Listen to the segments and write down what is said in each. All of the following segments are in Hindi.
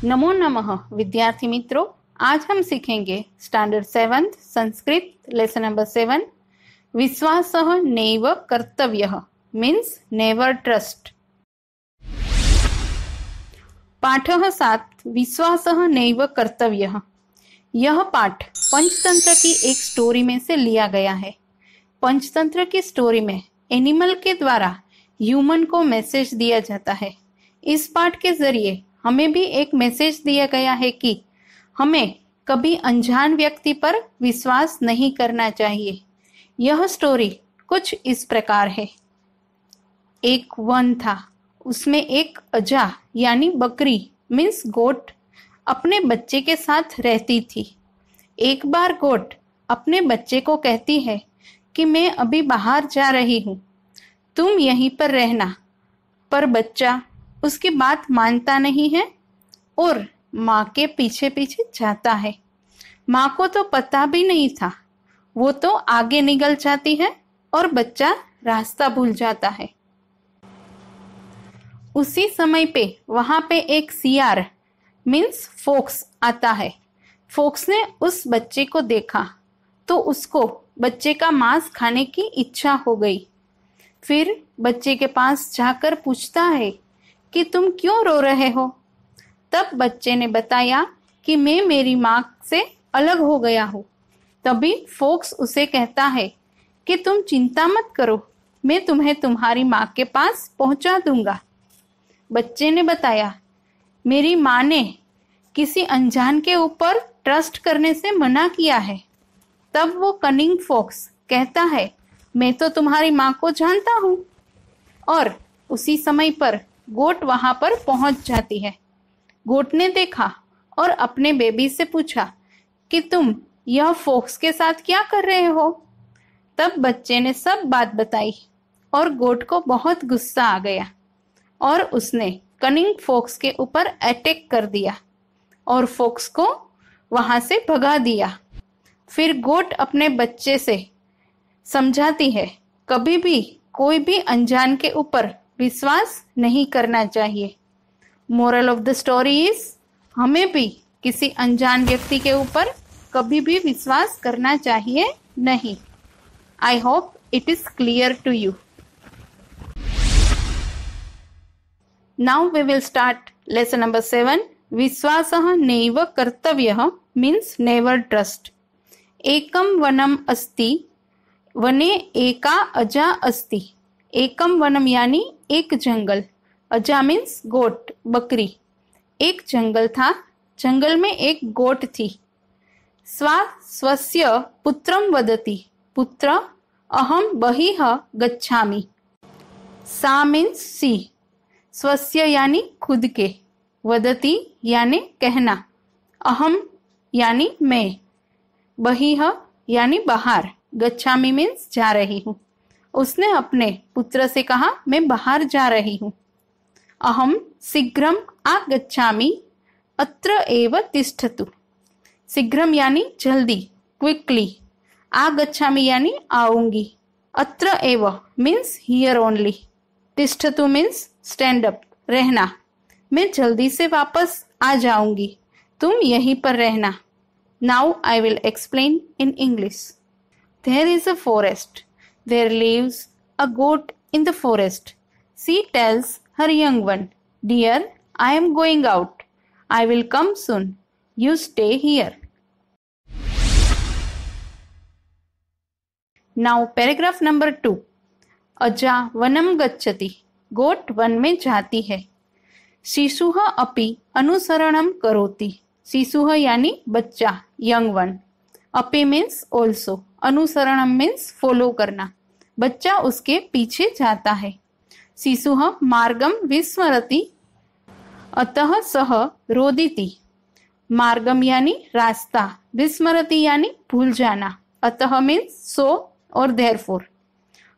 नमो नमः विद्यार्थी मित्रों, आज हम सीखेंगे स्टैंडर्ड 7 संस्कृत लेसन नंबर 7 विश्वासः नैव कर्तव्यः मीन्स नेवर ट्रस्ट। पाठः 7 विश्वासः नैव कर्तव्यः। यह पाठ पंचतंत्र की एक स्टोरी में से लिया गया है। पंचतंत्र की स्टोरी में एनिमल के द्वारा ह्यूमन को मैसेज दिया जाता है। इस पाठ के जरिए हमें भी एक मैसेज दिया गया है कि हमें कभी अनजान व्यक्ति पर विश्वास नहीं करना चाहिए। यह स्टोरी कुछ इस प्रकार है। एक वन था, उसमें एक अजा यानी बकरी मीन्स गोट अपने बच्चे के साथ रहती थी। एक बार गोट अपने बच्चे को कहती है कि मैं अभी बाहर जा रही हूँ, तुम यहीं पर रहना। पर बच्चा उसकी बात मानता नहीं है और माँ के पीछे पीछे जाता है। माँ को तो पता भी नहीं था, वो तो आगे निकल जाती है और बच्चा रास्ता भूल जाता है। उसी समय पे वहां पे एक सियार मीन्स फॉक्स आता है। फॉक्स ने उस बच्चे को देखा तो उसको बच्चे का मांस खाने की इच्छा हो गई। फिर बच्चे के पास जाकर पूछता है कि तुम क्यों रो रहे हो। तब बच्चे ने बताया कि मैं मेरी माँ से अलग हो गया हूँ। तभी फॉक्स उसे कहता है कि तुम चिंता मत करो, मैं तुम्हें तुम्हारी माँ के पास पहुंचा दूंगा। बच्चे ने बताया, मेरी माँ ने किसी अनजान के ऊपर ट्रस्ट करने से मना किया है। तब वो कनिंग फॉक्स कहता है, मैं तो तुम्हारी माँ को जानता हूँ। और उसी समय पर गोट वहां पर पहुंच जाती है। गोट ने देखा और अपने बेबी से पूछा कि तुम यह फॉक्स के साथ क्या कर रहे हो। तब बच्चे ने सब बात बताई और गोट को बहुत गुस्सा आ गया और उसने कनिंग फॉक्स के ऊपर अटैक कर दिया और फॉक्स को वहां से भगा दिया। फिर गोट अपने बच्चे से समझाती है, कभी भी कोई भी अनजान के ऊपर विश्वास नहीं करना चाहिए। Moral of the story is, हमें भी किसी अनजान व्यक्ति के ऊपर कभी भी विश्वास करना चाहिए नहीं। I hope it is clear to you. Now we will start lesson number 7 विश्वासः नैव कर्तव्यः मीन्स नेवर ट्रस्ट। एकम वनम अस्ति वने एका अजा अस्ति। एकम वनम यानी एक जंगल, अजा मीन्स गोट बकरी। एक जंगल था, जंगल में एक गोट थी। स्वस्य पुत्रम वदति, पुत्र अहम बहिः गच्छामि। सा मीन्स सी, स्वस्य यानी खुद के, वदति यानी कहना, अहम यानी मैं, बहिः यानी बाहर, गच्छामि मीन्स जा रही हूँ। उसने अपने पुत्र से कहा, मैं बाहर जा रही हूँ। अहम शीघ्रम आगच्छामि अत्र एव तिष्ठतु। शीघ्रम यानी जल्दी, क्विकली। आगच्छामि यानी आऊंगी। अत्र एव मीन्स हियर ओनली। तिष्ठतु मीन्स स्टैंड अप, रहना। मैं जल्दी से वापस आ जाऊंगी, तुम यहीं पर रहना। Now I will explain in English. There is a forest. There lives a goat in the forest. She tells her young one, Dear, I am going out. I will come soon. You stay here. Now paragraph number 2. अजा वनम गच्छति. गोट वन में जाती है। शिशुः अपि अनुसरणम करोति. शिशुः यानी बच्चा, यंग वन। अपि मीन्स ऑल्सो, अनुसरणम मीन्स फॉलो करना। बच्चा उसके पीछे जाता है। शिशुः मार्गम विस्मरति अतः सह रोदिति। मार्गम यानी रास्ता, विस्मरति यानी भूल जाना, अतः मीन्स सो और देयरफॉर,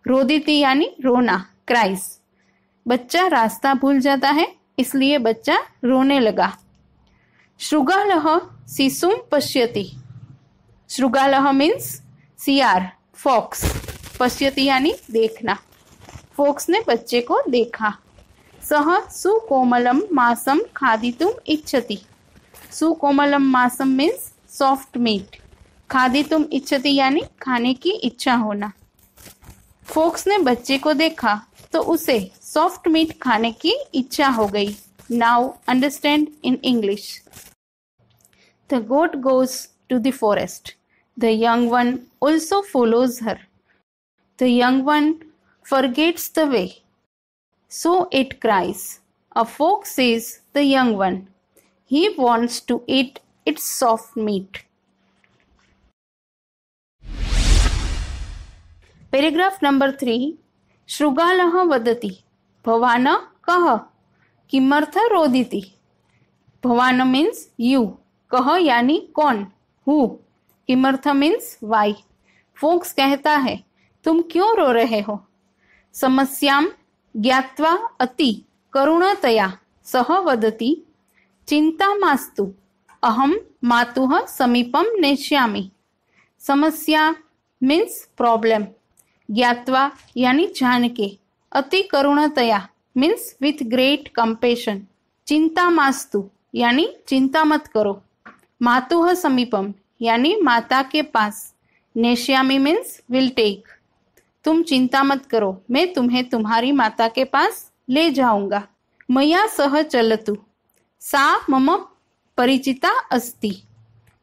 रोदिति यानी रोना, क्राइस। बच्चा रास्ता भूल जाता है इसलिए बच्चा रोने लगा। श्रुगालः शिशुम पश्यति। श्रुगालः मीन्स सियार, फॉक्स। पश्यति यानी देखना। फॉक्स ने बच्चे को देखा। सह सुकोमलम मांसम खादितुम इच्छति। सुकोमलम मांसम मीन्स सॉफ्ट मीट। खादितुम इच्छति यानी खाने की इच्छा होना। फोक्स ने बच्चे को देखा तो उसे सॉफ्ट मीट खाने की इच्छा हो गई। Now understand in English. The goat goes to the forest. The young one also follows her. The young one forgets the way, so it cries. A fox says the young one, he wants to eat its soft meat. Paragraph number 3. Shrugalah vadati. Bhavana kah. Kimartha roditi. Bhavana means you. Kah yani कौन, who. किमर्थ means why. फोक्स कहता है तुम क्यों रो रहे हो। समस्यां ज्ञात्वा अति करुणतया सह वदति चिंता मास्तु अहम मातुः समीपम नेष्यामि। समस्या मीन्स प्रॉब्लम, ज्ञात्वा यानी जान के, अति करुणतया मीन्स विथ ग्रेट कंपेशन, चिंता मास्तु यानी चिंता मत करो, मातुः समीपम यानी माता के पास, नेष्यामि मीन्स विल टेक। तुम चिंता मत करो, मैं तुम्हें तुम्हारी माता के पास ले जाऊंगा। मया सह चलतु सा मम परिचिता अस्ति।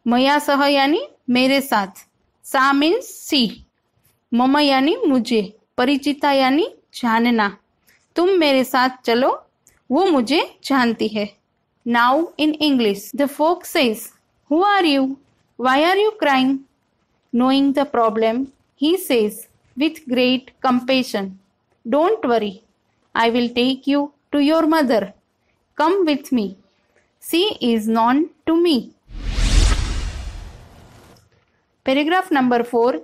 मया सह यानी मेरे साथ, सा मीन्स सी, मम यानी मुझे, परिचिता यानी जानना। तुम मेरे साथ चलो, वो मुझे जानती है। Now in English. The fox says, who are you, why are you crying. Knowing the problem, he says with great compassion, don't worry, I will take you to your mother. Come with me. She is known to me. Paragraph number 4.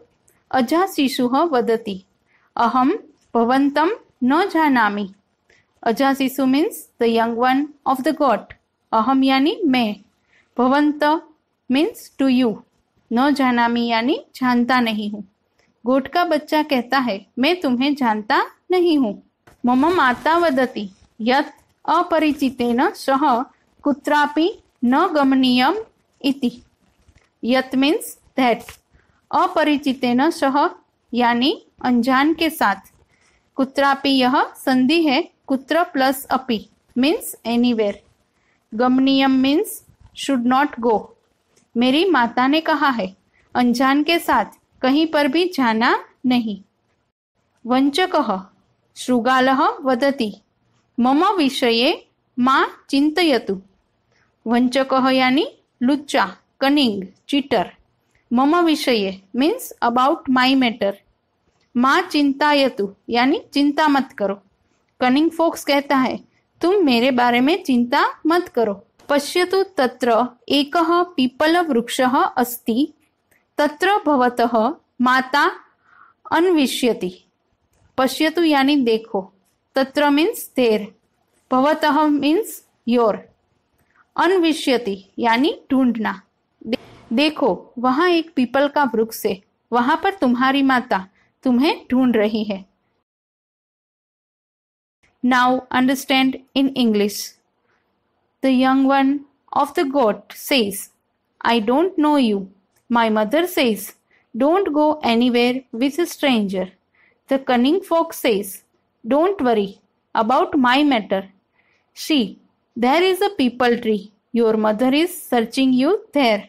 अजाशिशुः वदति अहम भवन्तं न जानामि। अजाशिशु means the young one of the goat. अहम यानी मैं, भवन्त means to you, न जानामि यानी जानता नहीं हूँ। गोट का बच्चा कहता है मैं तुम्हें जानता नहीं हूँ। मम माता वदति यत् अपरिचितेन सह कुत्रापि न गमनीयम् इति। यत् मीन्स दैट, अपरिचितेन सह यानी अनजान के साथ, कुत्रापि यह संधि है, कुत्र प्लस अपि मीन्स एनीवेयर, गमनीयम मीन्स शुड नॉट गो। मेरी माता ने कहा है अनजान के साथ कहीं पर भी जाना नहीं। वंचकः शृगालः वदति मम विषये मा चिन्तयतु। वंचकः यानी लुच्चा, कनिंग, चीटर। मम विषये मीन्स अबाउट माई मैटर। मा चिंतायतु यानी चिंता मत करो। कनिंग फोक्स कहता है तुम मेरे बारे में चिंता मत करो। पश्यतु तत्र एकः पीपल वृक्षः अस्ति, तत्र भवतः माता अन्विष्यति। पश्यतु यानी देखो, तत्र मीन्स देर, भवतः मीन्स योर, अन्विष्यति यानी ढूंढना। देखो वहां एक पीपल का वृक्ष है, वहां पर तुम्हारी माता तुम्हें ढूंढ रही है। Now understand in English. The young one of the goat says, I don't know you. My mother says, don't go anywhere with a stranger. The cunning fox says, don't worry about my matter. See, there is a peepal tree. Your mother is searching you there.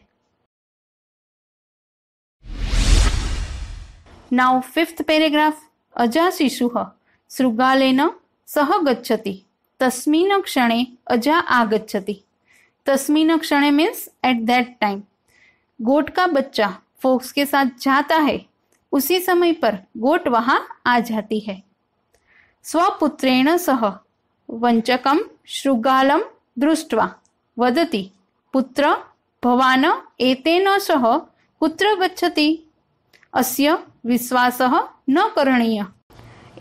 Now fifth paragraph. अजाशिशुः शृगालेन सह गच्छति तस्मिन् क्षणे अजा आगच्छति। तस्मिन् क्षणे means at that time. गोट का बच्चा फोक्स के साथ जाता है, उसी समय पर गोट वहां आ जाती है। स्वपुत्रेण सह वंचकं शृगालं दृष्ट्वा वदति पुत्र भवान् एतेन सह कुत्र गच्छति। अस्य विश्वासः न करणीय।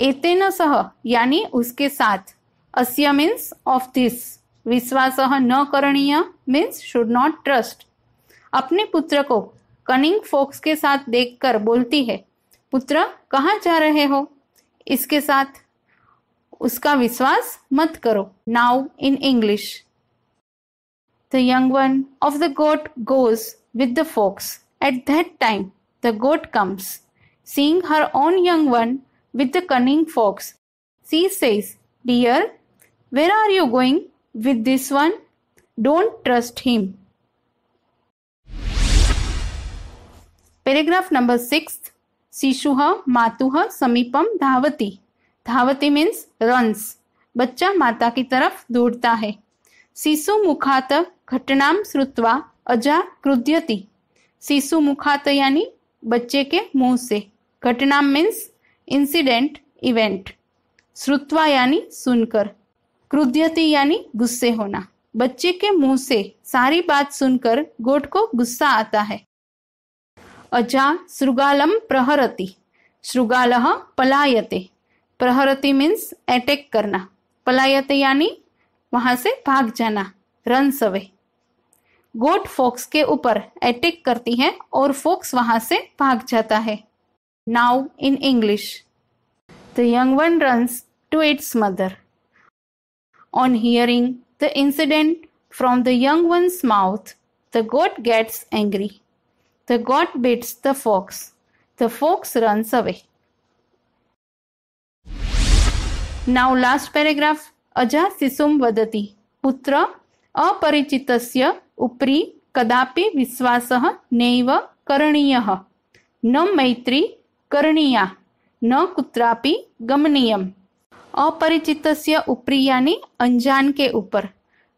एतेन सह यानी उसके साथ, अस्य मीन्स ऑफ दिस, विश्वासः न करणीय मीन्स शुड नॉट ट्रस्ट। अपने पुत्र को कनिंग फोक्स के साथ देखकर बोलती है पुत्र कहाँ जा रहे हो, इसके साथ उसका विश्वास मत करो। Now in English. The young one of the goat goes with the fox. At that time, the goat comes. Seeing her own young one with the cunning fox, she says, "Dear, where are you going with this one? Don't trust him." Paragraph number 6. शिशुः मातुः समीपम धावति. धावति means runs. बच्चा माता की तरफ दौड़ता है. शिशु मुखात घटनाम श्रुत्वा अजा क्रुध्यति. शिशु मुखात यानी बच्चे के मुंह से. घटनाम मीन्स इंसिडेंट, इवेंट. श्रुत्वा यानी सुनकर. क्रुध्यति यानी गुस्से होना. बच्चे के मुंह से सारी बात सुनकर गोट को गुस्सा आता है. अजा श्रुगालम प्रहरति. श्रुगालः पलायते. प्रहरति मीन्स अटैक करना. पलायते यानी वहां से भाग जाना, रन्स अवे. गोट फोक्स के ऊपर अटैक करती है और फोक्स वहां से भाग जाता है. Now in English. The young one runs to its mother. On hearing the incident from the young one's mouth, the goat gets angry. The goat beats the fox. The fox runs away. Now last paragraph. अजा शिशुम वदति. पुत्र अपरिचितस्य उपरि कदापि विश्वासः नैव करणीयः. न मैत्री करणीया, न कुत्रापि गमनीयम्. अपरिचितस्य उपरि यानी अनजान के ऊपर.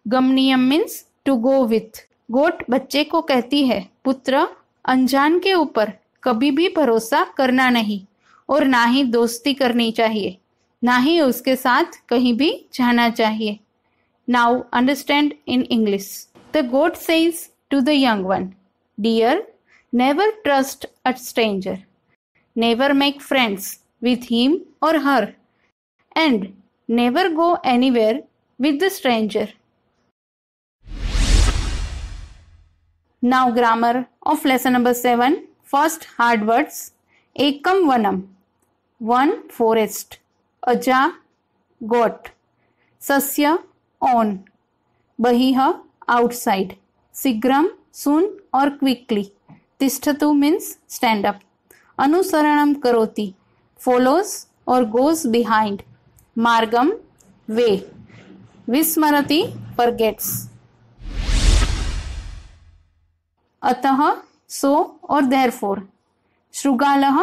गमनीयम मीन्स टू गो विथ. गोट बच्चे को कहती है, पुत्र अनजान के ऊपर कभी भी भरोसा करना नहीं और ना ही दोस्ती करनी चाहिए, ना ही उसके साथ कहीं भी जाना चाहिए. Now understand in English. The goat says to the young one, dear, never trust a stranger. Never make friends with him or her, and never go anywhere with the stranger. Now grammar of lesson number 7. First hard words. Ekam vanam. One forest. Aja goat. Sasya on. Bahiha outside. Sigram soon or quickly. Tishtatu means stand up. Anusaranam karoti. Follows or goes behind. Margam way. Vismarati forgets. अतः सो और therefore. श्रुगालः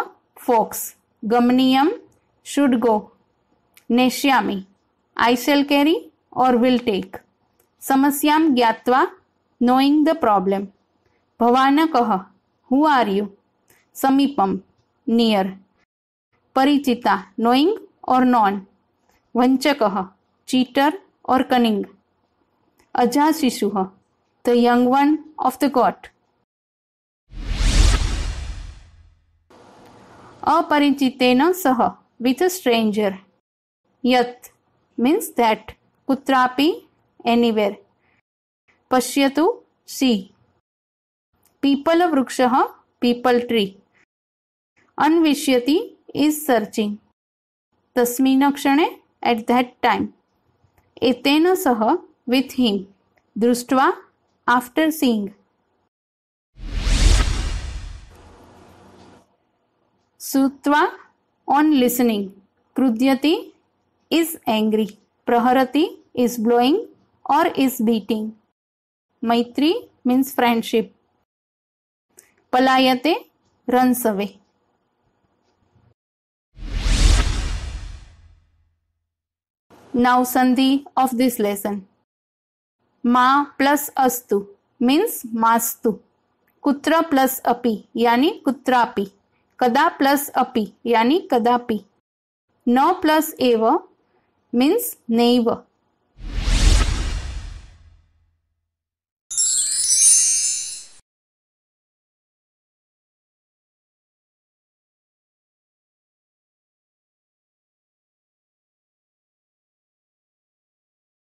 fox. गमनीयम should go. नेष्यामि I shall carry or will take. समस्याम ज्ञात्वा knowing the problem. भवानकः who are you. समीपम near. परिचिता knowing or known. वंचकः cheater or cunning. अजा शिशुः the young one of the goat. अपरिचितेन सह with a stranger. यत् means that. कुत्रापि anywhere. पश्यतु see. पीपल वृक्षः people tree. अन्विष्यति is searching. तस्मिन् क्षणे at that time. एतेन सह with him. दृष्ट्वा after seeing. श्रुत्वा on listening. क्रुध्यति is angry. प्रहरति is blowing or is beating. मैत्री means friendship. पलायते runs away. Now sandhi of this lesson. मा प्लस अस्तु means मास्तु. कुत्र प्लस अपि यानी कुत्रापि. कदा प्लस अपि यानी कदापि. न प्लस एव means नैव.